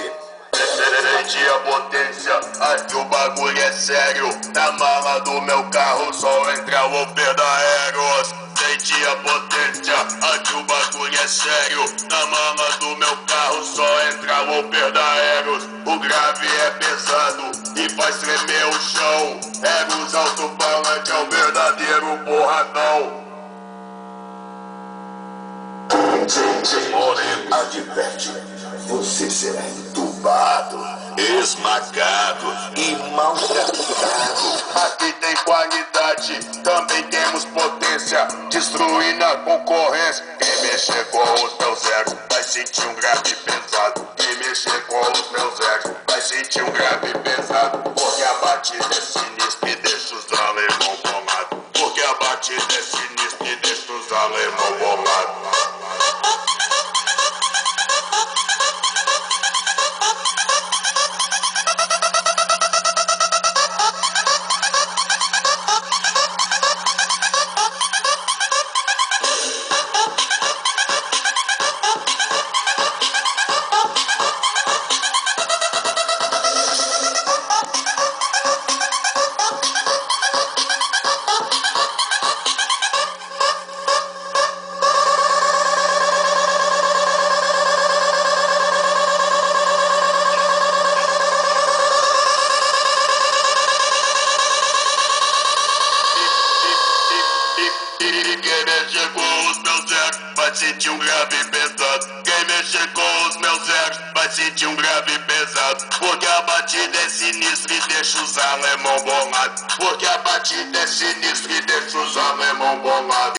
bate. Sente a potência, aqui o bagulho é sério. Na mala do meu carro só entra o Verdadeiros. Sente a potência, aqui o bagulho é sério. Na mala do meu carro só entra o Verdadeiros. O grave é pesado e faz tremer o chão. Eros alto-falante é o verdadeiro porradão. Moreno adverte, você será entubado, esmagado e maltratado. Aqui tem qualidade, também temos potência, destruindo a concorrência. Quem mexer com os meus egos vai sentir um grave pesado. Quem mexer com os meus egos vai sentir um grave pesado. Porque a batida é sinistra e deixa os alemão bolado. Porque a batida é sinistra e deixa os alemão bolado. Quem mexer com os meus egos vai sentir um grave pesado. Quem mexer com os meus egos vai sentir um grave pesado. Porque a batida é sinistra e deixa os alemão bolado. Porque a batida é sinistra e deixa os alemão bolado.